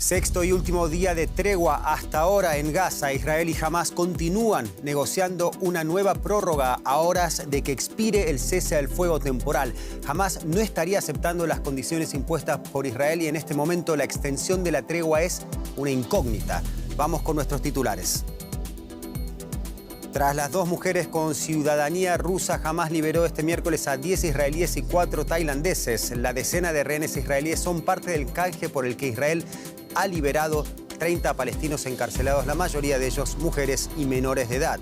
Sexto y último día de tregua hasta ahora en Gaza. Israel y Hamás continúan negociando una nueva prórroga a horas de que expire el cese al fuego temporal. Hamás no estaría aceptando las condiciones impuestas por Israel y en este momento la extensión de la tregua es una incógnita. Vamos con nuestros titulares. Tras las dos mujeres con ciudadanía rusa, Hamás liberó este miércoles a 10 israelíes y 4 tailandeses. La decena de rehenes israelíes son parte del canje por el que Israel ha liberado 30 palestinos encarcelados, la mayoría de ellos mujeres y menores de edad.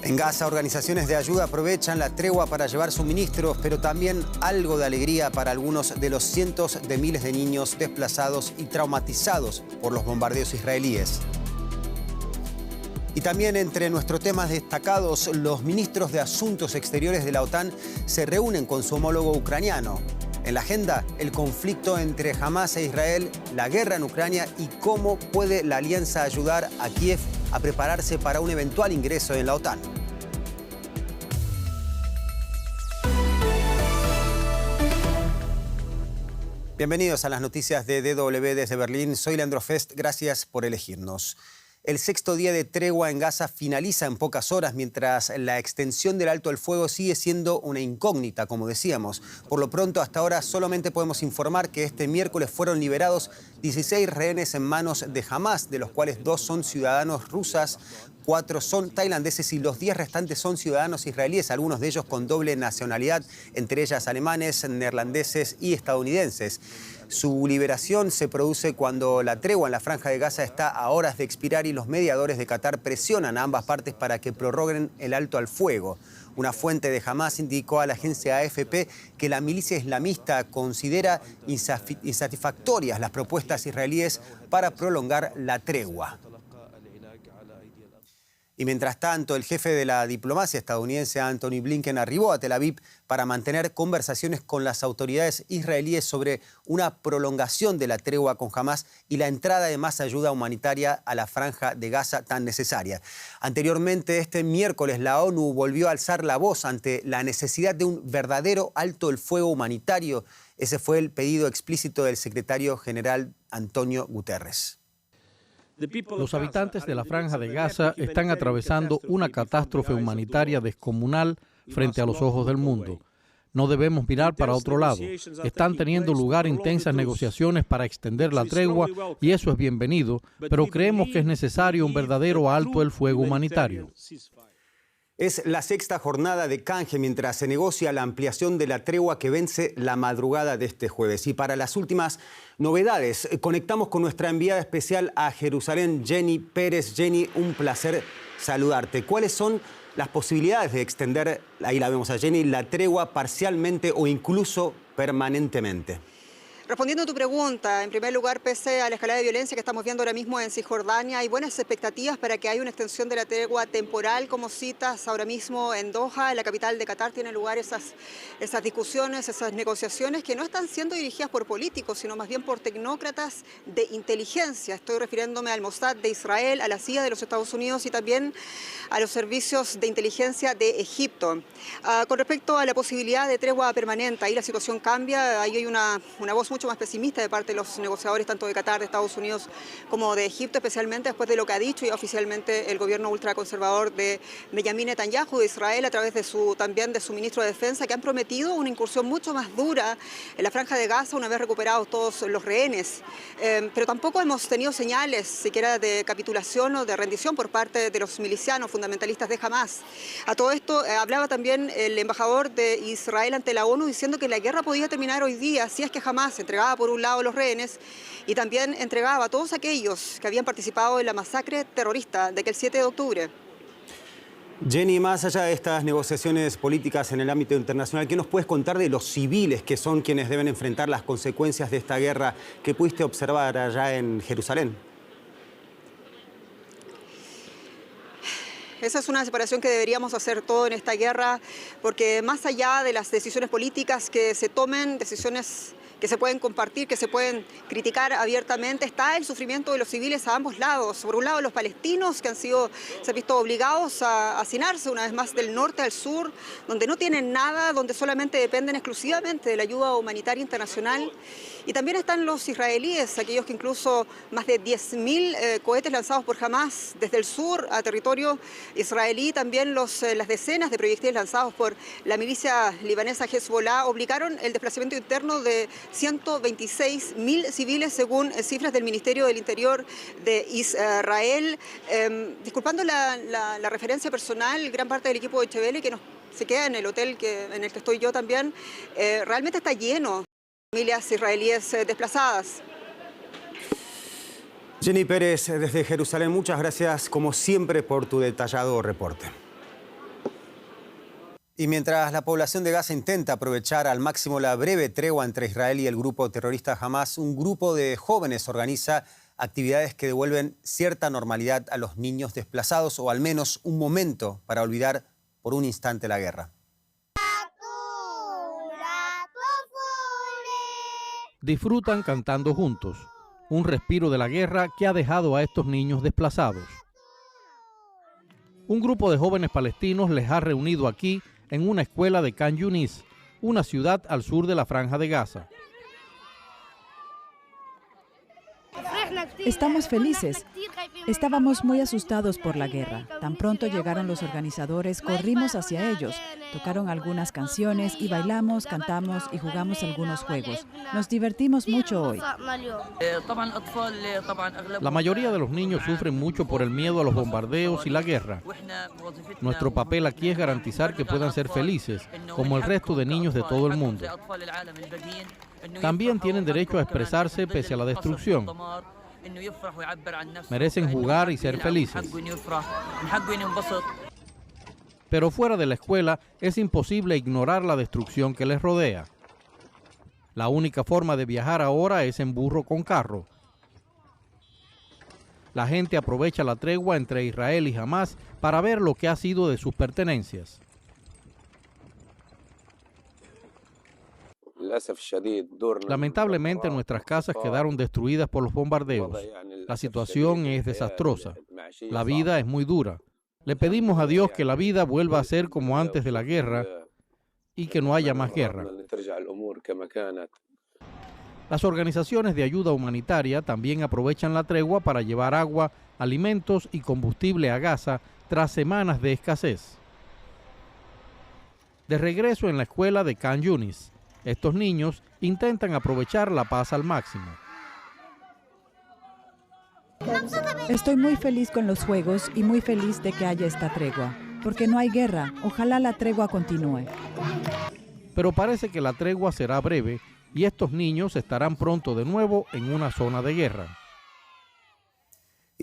En Gaza, organizaciones de ayuda aprovechan la tregua para llevar suministros, pero también algo de alegría para algunos de los cientos de miles de niños desplazados y traumatizados por los bombardeos israelíes. Y también entre nuestros temas destacados, los ministros de Asuntos Exteriores de la OTAN se reúnen con su homólogo ucraniano. En la agenda, el conflicto entre Hamás e Israel, la guerra en Ucrania y cómo puede la alianza ayudar a Kiev a prepararse para un eventual ingreso en la OTAN. Bienvenidos a las noticias de DW desde Berlín. Soy Leandro Fest. Gracias por elegirnos. El sexto día de tregua en Gaza finaliza en pocas horas, mientras la extensión del alto al fuego sigue siendo una incógnita, como decíamos. Por lo pronto, hasta ahora solamente podemos informar que este miércoles fueron liberados 16 rehenes en manos de Hamás, de los cuales 2 son ciudadanos rusas, 4 son tailandeses y los 10 restantes son ciudadanos israelíes, algunos de ellos con doble nacionalidad, entre ellas alemanes, neerlandeses y estadounidenses. Su liberación se produce cuando la tregua en la Franja de Gaza está a horas de expirar y los mediadores de Qatar presionan a ambas partes para que prorroguen el alto al fuego. Una fuente de Hamás indicó a la agencia AFP que la milicia islamista considera insatisfactorias las propuestas israelíes para prolongar la tregua. Y mientras tanto, el jefe de la diplomacia estadounidense, Antony Blinken, arribó a Tel Aviv para mantener conversaciones con las autoridades israelíes sobre una prolongación de la tregua con Hamás y la entrada de más ayuda humanitaria a la Franja de Gaza tan necesaria. Anteriormente, este miércoles, la ONU volvió a alzar la voz ante la necesidad de un verdadero alto el fuego humanitario. Ese fue el pedido explícito del secretario general Antonio Guterres. Los habitantes de la Franja de Gaza están atravesando una catástrofe humanitaria descomunal frente a los ojos del mundo. No debemos mirar para otro lado. Están teniendo lugar intensas negociaciones para extender la tregua y eso es bienvenido, pero creemos que es necesario un verdadero alto el fuego humanitario. Es la sexta jornada de canje mientras se negocia la ampliación de la tregua que vence la madrugada de este jueves. Y para las últimas novedades, conectamos con nuestra enviada especial a Jerusalén, Jenny Pérez. Jenny, un placer saludarte. ¿Cuáles son las posibilidades de extender, ahí la vemos a Jenny, la tregua parcialmente o incluso permanentemente? Respondiendo a tu pregunta, en primer lugar, pese a la escalada de violencia que estamos viendo ahora mismo en Cisjordania, hay buenas expectativas para que haya una extensión de la tregua temporal, como citas ahora mismo en Doha, en la capital de Qatar, tienen lugar esas discusiones, esas negociaciones que no están siendo dirigidas por políticos, sino más bien por tecnócratas de inteligencia. Estoy refiriéndome al Mossad de Israel, a la CIA de los Estados Unidos y también a los servicios de inteligencia de Egipto. Con respecto a la posibilidad de tregua permanente, ahí la situación cambia, ahí hay una voz mucho más pesimista de parte de los negociadores tanto de Qatar, de Estados Unidos como de Egipto, especialmente después de lo que ha dicho ya oficialmente el gobierno ultraconservador de Benjamín Netanyahu de Israel a través de también de su ministro de Defensa, que han prometido una incursión mucho más dura en la Franja de Gaza una vez recuperados todos los rehenes. Pero tampoco hemos tenido señales siquiera de capitulación o de rendición por parte de los milicianos fundamentalistas de Hamás. A todo esto hablaba también el embajador de Israel ante la ONU diciendo que la guerra podía terminar hoy día si es que Hamás entregaba por un lado los rehenes y también entregaba a todos aquellos que habían participado en la masacre terrorista de aquel 7 de octubre. Jenny, más allá de estas negociaciones políticas en el ámbito internacional, ¿qué nos puedes contar de los civiles que son quienes deben enfrentar las consecuencias de esta guerra que pudiste observar allá en Jerusalén? Esa es una separación que deberíamos hacer todo en esta guerra, porque más allá de las decisiones políticas que se tomen, decisiones que se pueden compartir, que se pueden criticar abiertamente. Está el sufrimiento de los civiles a ambos lados. Por un lado, los palestinos que se han visto obligados a hacinarse una vez más del norte al sur, donde no tienen nada, donde solamente dependen exclusivamente de la ayuda humanitaria internacional. Y también están los israelíes, aquellos que incluso más de 10.000 cohetes lanzados por Hamas desde el sur a territorio israelí, también las decenas de proyectiles lanzados por la milicia libanesa Hezbollah obligaron el desplazamiento interno de 126.000 civiles según cifras del Ministerio del Interior de Israel. Disculpando la referencia personal, gran parte del equipo de Echevele que se queda en el hotel en el que estoy yo también, realmente está lleno. Familias israelíes desplazadas. Jenny Pérez, desde Jerusalén, muchas gracias como siempre por tu detallado reporte. Y mientras la población de Gaza intenta aprovechar al máximo la breve tregua entre Israel y el grupo terrorista Hamas, un grupo de jóvenes organiza actividades que devuelven cierta normalidad a los niños desplazados o al menos un momento para olvidar por un instante la guerra. Disfrutan cantando juntos, un respiro de la guerra que ha dejado a estos niños desplazados. Un grupo de jóvenes palestinos les ha reunido aquí en una escuela de Khan Yunis, una ciudad al sur de la Franja de Gaza. Estamos felices. Estábamos muy asustados por la guerra. Tan pronto llegaron los organizadores, corrimos hacia ellos. Tocaron algunas canciones y bailamos, cantamos y jugamos algunos juegos. Nos divertimos mucho hoy. La mayoría de los niños sufren mucho por el miedo a los bombardeos y la guerra. Nuestro papel aquí es garantizar que puedan ser felices, como el resto de niños de todo el mundo. También tienen derecho a expresarse pese a la destrucción. Merecen jugar y ser felices. Pero fuera de la escuela es imposible ignorar la destrucción que les rodea. La única forma de viajar ahora es en burro con carro. La gente aprovecha la tregua entre Israel y Hamas para ver lo que ha sido de sus pertenencias. Lamentablemente nuestras casas quedaron destruidas por los bombardeos. La situación es desastrosa. La vida es muy dura. Le pedimos a Dios que la vida vuelva a ser como antes de la guerra y que no haya más guerra. Las organizaciones de ayuda humanitaria también aprovechan la tregua para llevar agua, alimentos y combustible a Gaza tras semanas de escasez. De regreso en la escuela de Khan Yunis, estos niños intentan aprovechar la paz al máximo. Estoy muy feliz con los juegos y muy feliz de que haya esta tregua, porque no hay guerra. Ojalá la tregua continúe. Pero parece que la tregua será breve y estos niños estarán pronto de nuevo en una zona de guerra.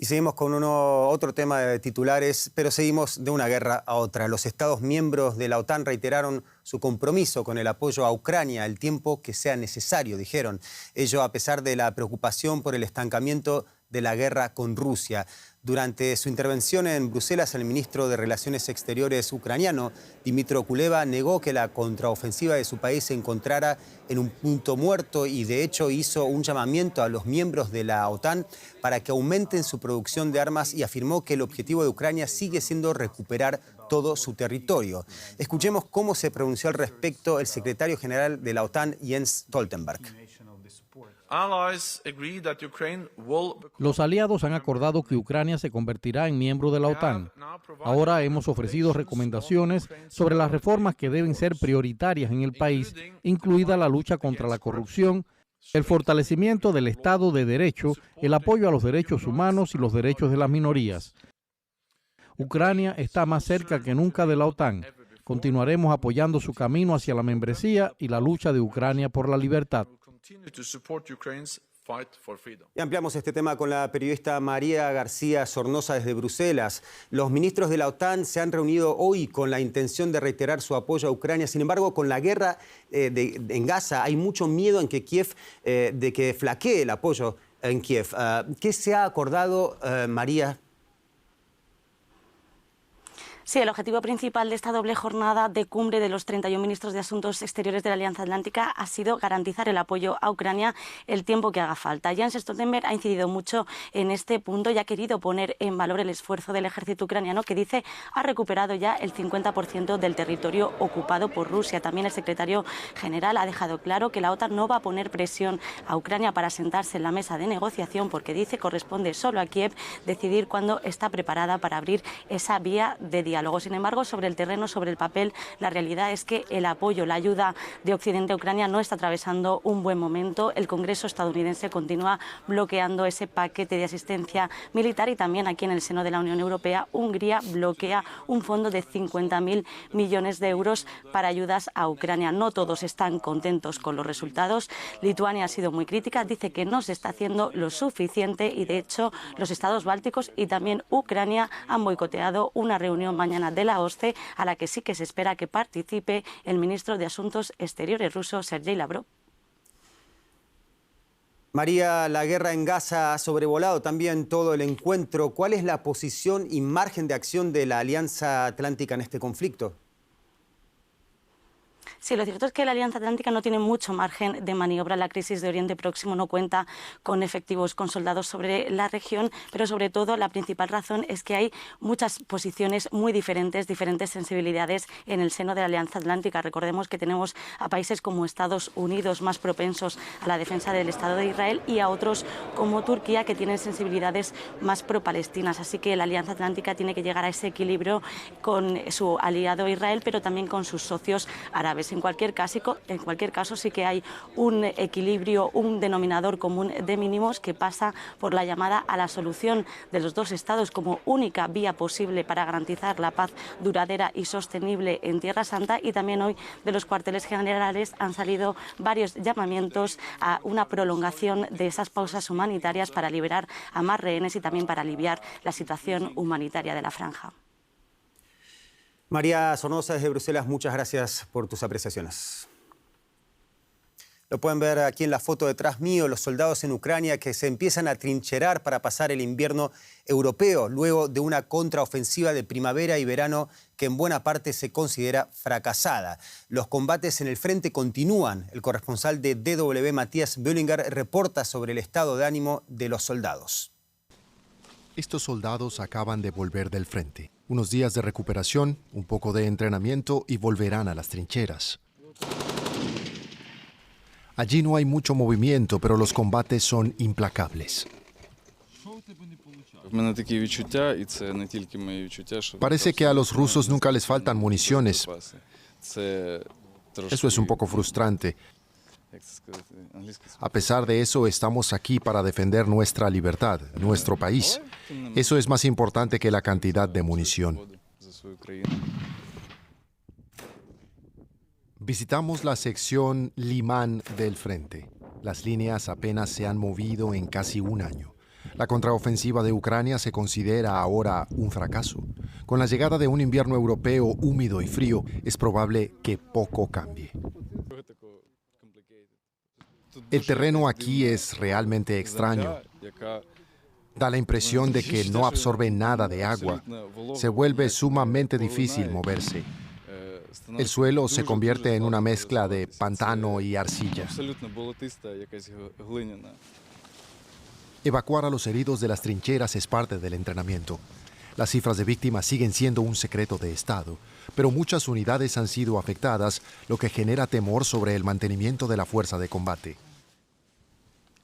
Y seguimos con otro tema de titulares, pero seguimos de una guerra a otra. Los Estados miembros de la OTAN reiteraron su compromiso con el apoyo a Ucrania el tiempo que sea necesario, dijeron. Ello a pesar de la preocupación por el estancamiento de la guerra con Rusia. Durante su intervención en Bruselas, el ministro de Relaciones Exteriores ucraniano, Dmytro Kuleba, negó que la contraofensiva de su país se encontrara en un punto muerto y de hecho hizo un llamamiento a los miembros de la OTAN para que aumenten su producción de armas y afirmó que el objetivo de Ucrania sigue siendo recuperar todo su territorio. Escuchemos cómo se pronunció al respecto el secretario general de la OTAN, Jens Stoltenberg. Los aliados han acordado que Ucrania se convertirá en miembro de la OTAN. Ahora hemos ofrecido recomendaciones sobre las reformas que deben ser prioritarias en el país, incluida la lucha contra la corrupción, el fortalecimiento del Estado de Derecho, el apoyo a los derechos humanos y los derechos de las minorías. Ucrania está más cerca que nunca de la OTAN. Continuaremos apoyando su camino hacia la membresía y la lucha de Ucrania por la libertad. Y ampliamos este tema con la periodista María García Sornosa desde Bruselas. Los ministros de la OTAN se han reunido hoy con la intención de reiterar su apoyo a Ucrania. Sin embargo, con la guerra en Gaza hay mucho miedo en que Kiev, de que flaquee el apoyo en Kiev. ¿Qué se ha acordado, María? Sí, el objetivo principal de esta doble jornada de cumbre de los 31 ministros de Asuntos Exteriores de la Alianza Atlántica ha sido garantizar el apoyo a Ucrania el tiempo que haga falta. Jens Stoltenberg ha incidido mucho en este punto y ha querido poner en valor el esfuerzo del ejército ucraniano, que dice ha recuperado ya el 50% del territorio ocupado por Rusia. También el secretario general ha dejado claro que la OTAN no va a poner presión a Ucrania para sentarse en la mesa de negociación, porque dice corresponde solo a Kiev decidir cuándo está preparada para abrir esa vía de diálogo. Sin embargo, sobre el terreno, sobre el papel, la realidad es que el apoyo, la ayuda de Occidente a Ucrania no está atravesando un buen momento. El Congreso estadounidense continúa bloqueando ese paquete de asistencia militar y también aquí en el seno de la Unión Europea, Hungría bloquea un fondo de 50.000 millones de euros para ayudas a Ucrania. No todos están contentos con los resultados. Lituania ha sido muy crítica, dice que no se está haciendo lo suficiente y, de hecho, los estados bálticos y también Ucrania han boicoteado una reunión mañana de la OSCE a la que sí que se espera que participe el ministro de Asuntos Exteriores ruso, Sergei Lavrov. María, la guerra en Gaza ha sobrevolado también todo el encuentro. ¿Cuál es la posición y margen de acción de la Alianza Atlántica en este conflicto? Sí, lo cierto es que la Alianza Atlántica no tiene mucho margen de maniobra. La crisis de Oriente Próximo no cuenta con efectivos, con soldados sobre la región, pero sobre todo la principal razón es que hay muchas posiciones muy diferentes, diferentes sensibilidades en el seno de la Alianza Atlántica. Recordemos que tenemos a países como Estados Unidos más propensos a la defensa del Estado de Israel y a otros como Turquía que tienen sensibilidades más pro-palestinas. Así que la Alianza Atlántica tiene que llegar a ese equilibrio con su aliado Israel, pero también con sus socios árabes. En cualquier caso sí que hay un equilibrio, un denominador común de mínimos que pasa por la llamada a la solución de los dos estados como única vía posible para garantizar la paz duradera y sostenible en Tierra Santa, y también hoy de los cuarteles generales han salido varios llamamientos a una prolongación de esas pausas humanitarias para liberar a más rehenes y también para aliviar la situación humanitaria de la franja. María Sornosa desde Bruselas, muchas gracias por tus apreciaciones. Lo pueden ver aquí en la foto detrás mío, los soldados en Ucrania que se empiezan a trincherar para pasar el invierno europeo, luego de una contraofensiva de primavera y verano que en buena parte se considera fracasada. Los combates en el frente continúan. El corresponsal de DW, Matías Böllinger, reporta sobre el estado de ánimo de los soldados. Estos soldados acaban de volver del frente. Unos días de recuperación, un poco de entrenamiento y volverán a las trincheras. Allí no hay mucho movimiento, pero los combates son implacables. Parece que a los rusos nunca les faltan municiones. Eso es un poco frustrante. A pesar de eso, estamos aquí para defender nuestra libertad, nuestro país. Eso es más importante que la cantidad de munición. Visitamos la sección Limán del frente. Las líneas apenas se han movido en casi un año. La contraofensiva de Ucrania se considera ahora un fracaso. Con la llegada de un invierno europeo húmedo y frío, es probable que poco cambie. El terreno aquí es realmente extraño. Da la impresión de que no absorbe nada de agua. Se vuelve sumamente difícil moverse. El suelo se convierte en una mezcla de pantano y arcilla. Evacuar a los heridos de las trincheras es parte del entrenamiento. Las cifras de víctimas siguen siendo un secreto de Estado, pero muchas unidades han sido afectadas, lo que genera temor sobre el mantenimiento de la fuerza de combate.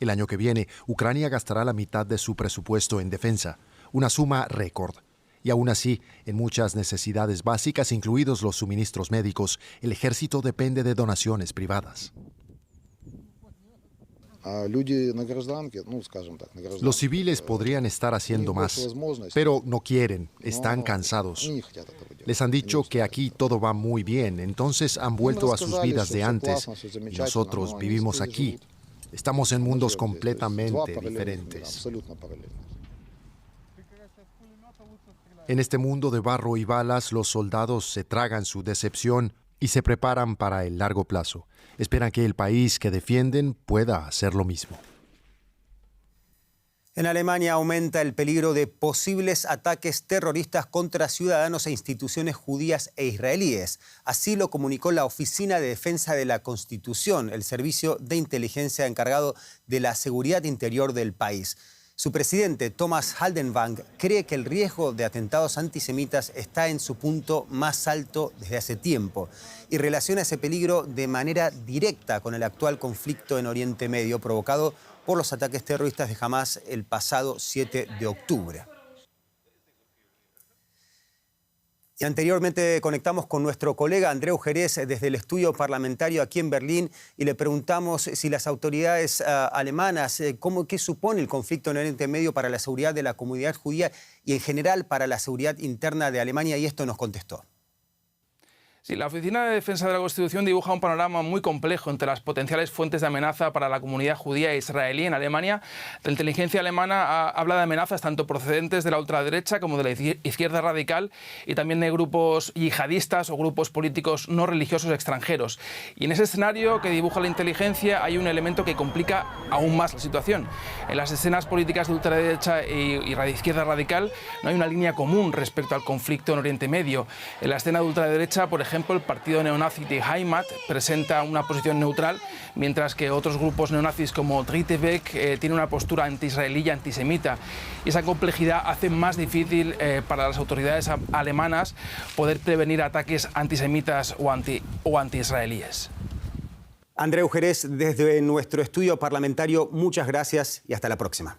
El año que viene, Ucrania gastará la mitad de su presupuesto en defensa, una suma récord. Y aún así, en muchas necesidades básicas, incluidos los suministros médicos, el ejército depende de donaciones privadas. Los civiles podrían estar haciendo más, pero no quieren, están cansados. Les han dicho que aquí todo va muy bien, entonces han vuelto a sus vidas de antes y nosotros vivimos aquí. Estamos en mundos completamente diferentes. En este mundo de barro y balas, los soldados se tragan su decepción y se preparan para el largo plazo. Esperan que el país que defienden pueda hacer lo mismo. En Alemania aumenta el peligro de posibles ataques terroristas contra ciudadanos e instituciones judías e israelíes. Así lo comunicó la Oficina de Defensa de la Constitución, el servicio de inteligencia encargado de la seguridad interior del país. Su presidente, Thomas Haldenwang, cree que el riesgo de atentados antisemitas está en su punto más alto desde hace tiempo y relaciona ese peligro de manera directa con el actual conflicto en Oriente Medio provocado por los ataques terroristas de Hamás el pasado 7 de octubre. Y anteriormente conectamos con nuestro colega Andreu Jerez desde el estudio parlamentario aquí en Berlín y le preguntamos si las autoridades alemanas, qué supone el conflicto en Oriente Medio para la seguridad de la comunidad judía y en general para la seguridad interna de Alemania, y esto nos contestó. Sí, la Oficina de Defensa de la Constitución dibuja un panorama muy complejo entre las potenciales fuentes de amenaza para la comunidad judía e israelí en Alemania. La inteligencia alemana habla de amenazas tanto procedentes de la ultraderecha como de la izquierda radical y también de grupos yihadistas o grupos políticos no religiosos extranjeros. Y en ese escenario que dibuja la inteligencia hay un elemento que complica aún más la situación. En las escenas políticas de ultraderecha y de izquierda radical no hay una línea común respecto al conflicto en Oriente Medio. En la escena de ultraderecha, por ejemplo, el partido neonazi de Heimat presenta una posición neutral, mientras que otros grupos neonazis como Dritte Weg tienen una postura anti-israelí y antisemita. Y esa complejidad hace más difícil para las autoridades alemanas poder prevenir ataques antisemitas o anti-israelíes. Andreu Jerez, desde nuestro estudio parlamentario, muchas gracias y hasta la próxima.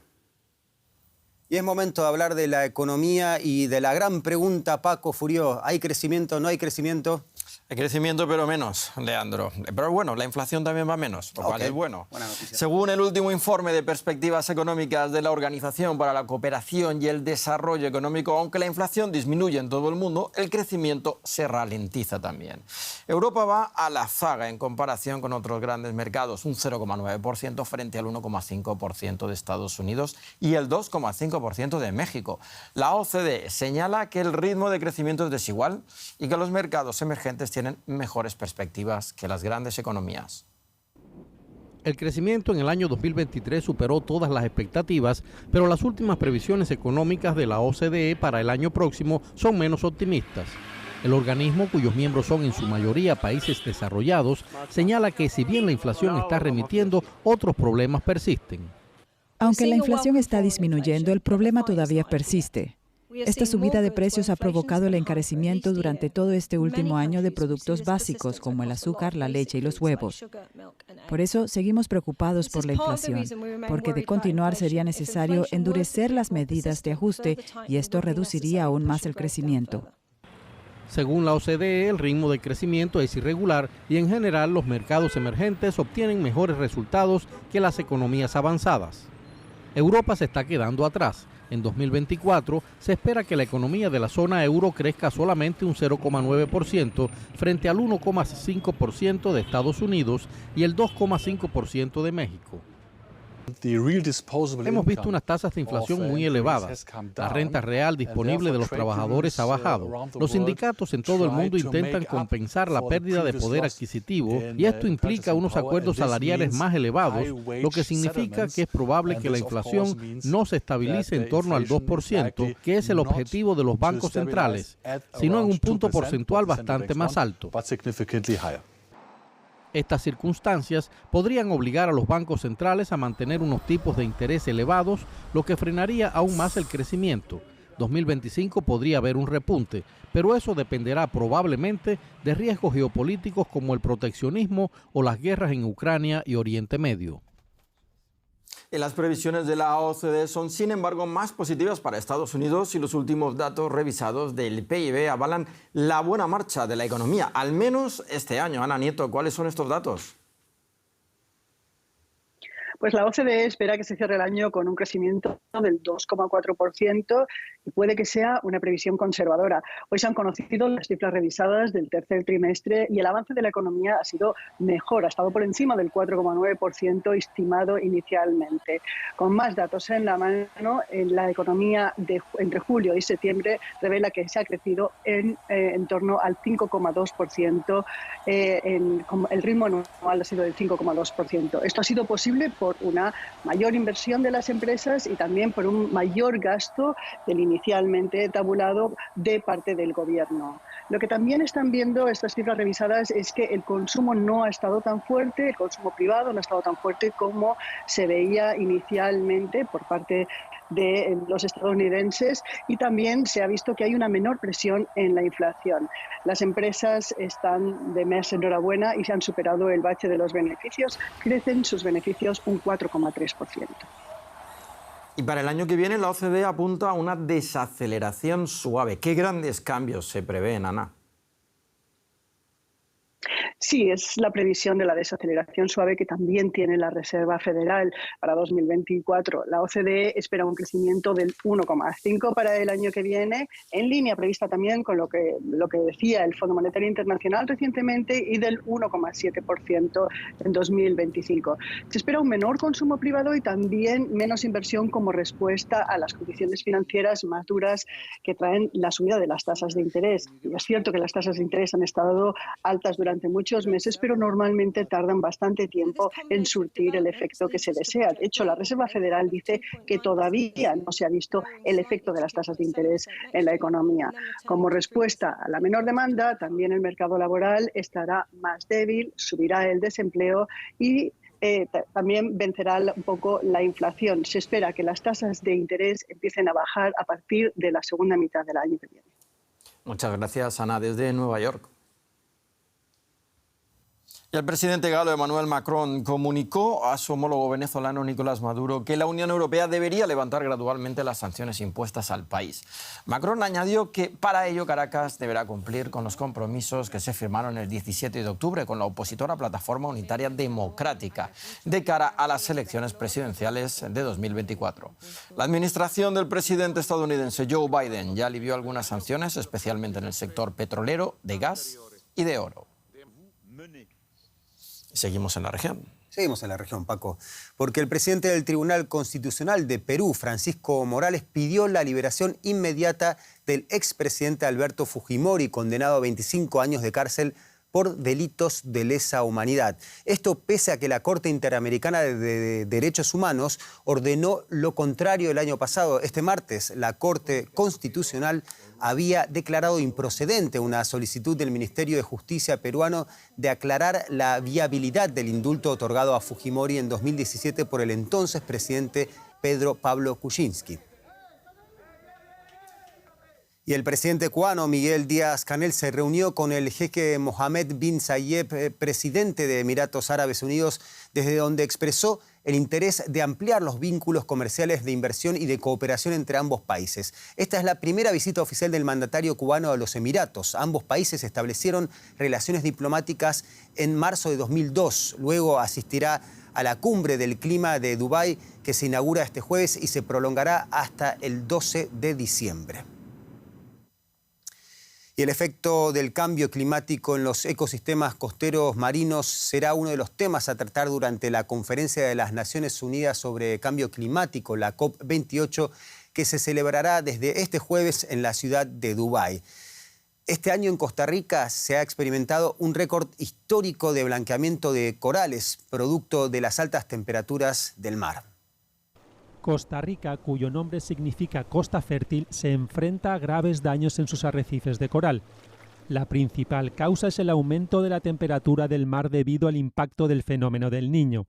Y es momento de hablar de la economía y de la gran pregunta, Paco Furió. ¿Hay crecimiento, no hay crecimiento? Hay crecimiento, pero menos, Leandro. Pero bueno, la inflación también va menos, lo cual es bueno. Según el último informe de perspectivas económicas de la Organización para la Cooperación y el Desarrollo Económico, aunque la inflación disminuye en todo el mundo, el crecimiento se ralentiza también. Europa va a la zaga en comparación con otros grandes mercados, un 0,9% frente al 1,5% de Estados Unidos y el 2,5% de México. La OCDE señala que el ritmo de crecimiento es desigual y que los mercados emergentes tienen mejores perspectivas que las grandes economías. El crecimiento en el año 2023 superó todas las expectativas, pero las últimas previsiones económicas de la OCDE para el año próximo son menos optimistas. El organismo, cuyos miembros son en su mayoría países desarrollados, señala que si bien la inflación está remitiendo, otros problemas persisten. Aunque la inflación está disminuyendo, el problema todavía persiste. Esta subida de precios ha provocado el encarecimiento durante todo este último año de productos básicos como el azúcar, la leche y los huevos. Por eso seguimos preocupados por la inflación, porque de continuar sería necesario endurecer las medidas de ajuste y esto reduciría aún más el crecimiento. Según la OCDE, el ritmo de crecimiento es irregular y en general los mercados emergentes obtienen mejores resultados que las economías avanzadas. Europa se está quedando atrás. En 2024 se espera que la economía de la zona euro crezca solamente un 0,9% frente al 1,5% de Estados Unidos y el 2,5% de México. Hemos visto unas tasas de inflación muy elevadas. La renta real disponible de los trabajadores ha bajado. Los sindicatos en todo el mundo intentan compensar la pérdida de poder adquisitivo y esto implica unos acuerdos salariales más elevados, lo que significa que es probable que la inflación no se estabilice en torno al 2%, que es el objetivo de los bancos centrales, sino en un punto porcentual bastante más alto. Estas circunstancias podrían obligar a los bancos centrales a mantener unos tipos de interés elevados, lo que frenaría aún más el crecimiento. 2025 podría haber un repunte, pero eso dependerá probablemente de riesgos geopolíticos como el proteccionismo o las guerras en Ucrania y Oriente Medio. Las previsiones de la OCDE son, sin embargo, más positivas para Estados Unidos y los últimos datos revisados del PIB avalan la buena marcha de la economía, al menos este año. Ana Nieto, ¿cuáles son estos datos? Pues la OCDE espera que se cierre el año con un crecimiento del 2,4% y puede que sea una previsión conservadora. Hoy se han conocido las cifras revisadas del tercer trimestre y el avance de la economía ha sido mejor, ha estado por encima del 4,9% estimado inicialmente. Con más datos en la mano, en la economía entre julio y septiembre revela que se ha crecido en torno al 5,2%, el ritmo anual ha sido del 5,2%. Esto ha sido posible por por una mayor inversión de las empresas y también por un mayor gasto del inicialmente tabulado de parte del gobierno. Lo que también están viendo estas cifras revisadas es que el consumo no ha estado tan fuerte, el consumo privado no ha estado tan fuerte como se veía inicialmente por parte de los estadounidenses, y también se ha visto que hay una menor presión en la inflación. Las empresas están de mes enhorabuena y se han superado el bache de los beneficios, crecen sus beneficios un 4,3%. Y para el año que viene la OCDE apunta a una desaceleración suave. ¿Qué grandes cambios se prevén, Ana? Sí, es la previsión de la desaceleración suave que también tiene la Reserva Federal para 2024. La OCDE espera un crecimiento del 1,5% para el año que viene, en línea prevista también con lo que decía el Fondo Monetario Internacional recientemente, y del 1,7% en 2025. Se espera un menor consumo privado y también menos inversión como respuesta a las condiciones financieras más duras que traen la subida de las tasas de interés. Y es cierto que las tasas de interés han estado altas durante muchos meses, pero normalmente tardan bastante tiempo en surtir el efecto que se desea. De hecho, la Reserva Federal dice que todavía no se ha visto el efecto de las tasas de interés en la economía. Como respuesta a la menor demanda, también el mercado laboral estará más débil, subirá el desempleo y también vencerá un poco la inflación. Se espera que las tasas de interés empiecen a bajar a partir de la segunda mitad del año que viene. Muchas gracias, Ana, desde Nueva York. Y el presidente galo Emmanuel Macron comunicó a su homólogo venezolano Nicolás Maduro que la Unión Europea debería levantar gradualmente las sanciones impuestas al país. Macron añadió que para ello Caracas deberá cumplir con los compromisos que se firmaron el 17 de octubre con la opositora Plataforma Unitaria Democrática de cara a las elecciones presidenciales de 2024. La administración del presidente estadounidense Joe Biden ya alivió algunas sanciones, especialmente en el sector petrolero, de gas y de oro. Seguimos en la región. Seguimos en la región, Paco, porque el presidente del Tribunal Constitucional de Perú, Francisco Morales, pidió la liberación inmediata del expresidente Alberto Fujimori, condenado a 25 años de cárcel por delitos de lesa humanidad. Esto pese a que la Corte Interamericana de Derechos Humanos ordenó lo contrario el año pasado. Este martes, la Corte Constitucional había declarado improcedente una solicitud del Ministerio de Justicia peruano de aclarar la viabilidad del indulto otorgado a Fujimori en 2017 por el entonces presidente Pedro Pablo Kuczynski. Y el presidente cubano Miguel Díaz-Canel se reunió con el jeque Mohammed bin Zayed, presidente de Emiratos Árabes Unidos, desde donde expresó el interés de ampliar los vínculos comerciales de inversión y de cooperación entre ambos países. Esta es la primera visita oficial del mandatario cubano a los Emiratos. Ambos países establecieron relaciones diplomáticas en marzo de 2002. Luego asistirá a la cumbre del clima de Dubái, que se inaugura este jueves y se prolongará hasta el 12 de diciembre. Y el efecto del cambio climático en los ecosistemas costeros marinos será uno de los temas a tratar durante la Conferencia de las Naciones Unidas sobre Cambio Climático, la COP28, que se celebrará desde este jueves en la ciudad de Dubái. Este año en Costa Rica se ha experimentado un récord histórico de blanqueamiento de corales, producto de las altas temperaturas del mar. Costa Rica, cuyo nombre significa costa fértil, se enfrenta a graves daños en sus arrecifes de coral. La principal causa es el aumento de la temperatura del mar debido al impacto del fenómeno del Niño.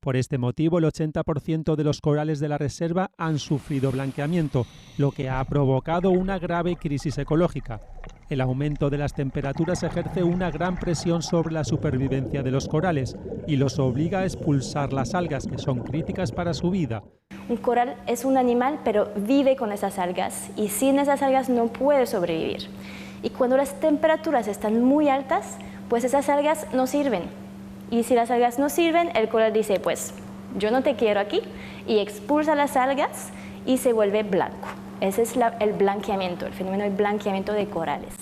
Por este motivo, el 80% de los corales de la reserva han sufrido blanqueamiento, lo que ha provocado una grave crisis ecológica. El aumento de las temperaturas ejerce una gran presión sobre la supervivencia de los corales y los obliga a expulsar las algas, que son críticas para su vida. Un coral es un animal, pero vive con esas algas y sin esas algas no puede sobrevivir. Y cuando las temperaturas están muy altas, pues esas algas no sirven. Y si las algas no sirven, el coral dice, pues yo no te quiero aquí, y expulsa las algas y se vuelve blanco. Ese es el blanqueamiento, el fenómeno del blanqueamiento de corales.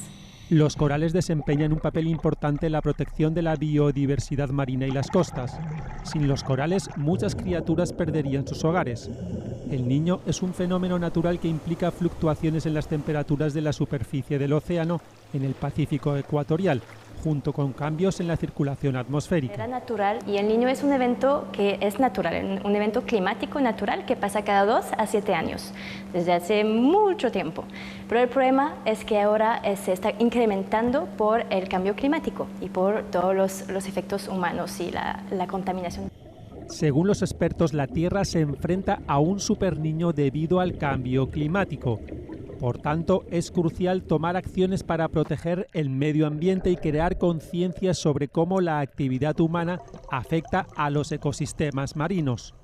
Los corales desempeñan un papel importante en la protección de la biodiversidad marina y las costas. Sin los corales, muchas criaturas perderían sus hogares. El Niño es un fenómeno natural que implica fluctuaciones en las temperaturas de la superficie del océano en el Pacífico ecuatorial, junto con cambios en la circulación atmosférica. Era natural y el Niño es un evento que es natural, un evento climático natural que pasa cada 2 a 7 años, desde hace mucho tiempo. Pero el problema es que ahora se está incrementando por el cambio climático y por todos los efectos humanos y la contaminación. Según los expertos, la Tierra se enfrenta a un superniño debido al cambio climático. Por tanto, es crucial tomar acciones para proteger el medio ambiente y crear conciencia sobre cómo la actividad humana afecta a los ecosistemas marinos.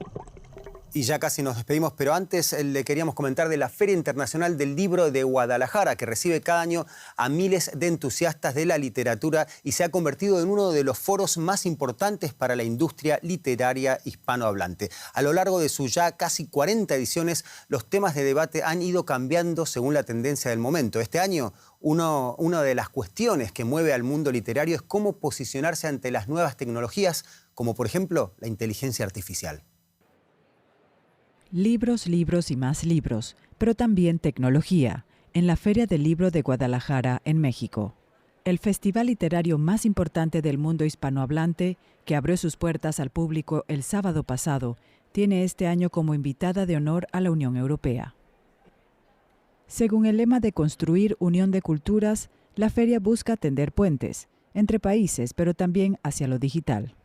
Y ya casi nos despedimos, pero antes le queríamos comentar de la Feria Internacional del Libro de Guadalajara, que recibe cada año a miles de entusiastas de la literatura y se ha convertido en uno de los foros más importantes para la industria literaria hispanohablante. A lo largo de sus ya casi 40 ediciones, los temas de debate han ido cambiando según la tendencia del momento. Este año, una de las cuestiones que mueve al mundo literario es cómo posicionarse ante las nuevas tecnologías, como por ejemplo la inteligencia artificial. Libros, libros y más libros, pero también tecnología, en la Feria del Libro de Guadalajara, en México. El festival literario más importante del mundo hispanohablante, que abrió sus puertas al público el sábado pasado, tiene este año como invitada de honor a la Unión Europea. Según el lema de construir unión de culturas, la feria busca tender puentes entre países, pero también hacia lo digital.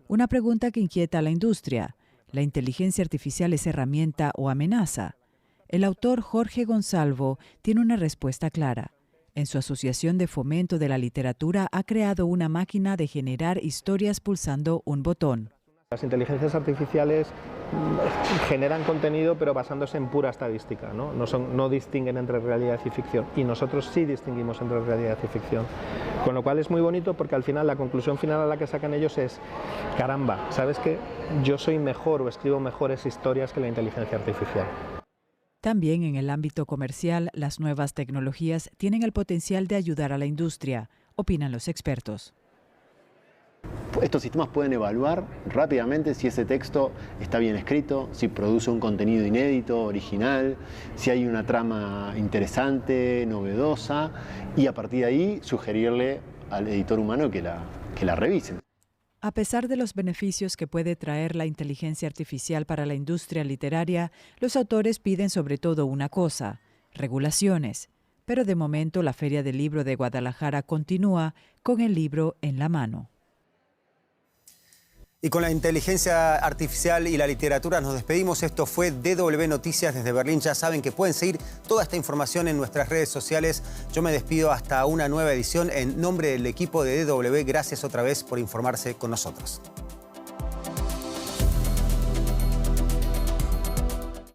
Una pregunta que inquieta a la industria: ¿la inteligencia artificial es herramienta o amenaza? El autor Jorge Gonzalvo tiene una respuesta clara. En su Asociación de Fomento de la Literatura ha creado una máquina de generar historias pulsando un botón. Las inteligencias artificiales generan contenido pero basándose en pura estadística, no distinguen entre realidad y ficción, y nosotros sí distinguimos entre realidad y ficción, con lo cual es muy bonito porque al final la conclusión final a la que sacan ellos es: caramba, ¿sabes qué? Yo soy mejor o escribo mejores historias que la inteligencia artificial. También en el ámbito comercial, las nuevas tecnologías tienen el potencial de ayudar a la industria, opinan los expertos. Estos sistemas pueden evaluar rápidamente si ese texto está bien escrito, si produce un contenido inédito, original, si hay una trama interesante, novedosa, y a partir de ahí sugerirle al editor humano que la revise. A pesar de los beneficios que puede traer la inteligencia artificial para la industria literaria, los autores piden sobre todo una cosa: regulaciones. Pero de momento la Feria del Libro de Guadalajara continúa con el libro en la mano. Y con la inteligencia artificial y la literatura nos despedimos. Esto fue DW Noticias desde Berlín. Ya saben que pueden seguir toda esta información en nuestras redes sociales. Yo me despido hasta una nueva edición. En nombre del equipo de DW, gracias otra vez por informarse con nosotros.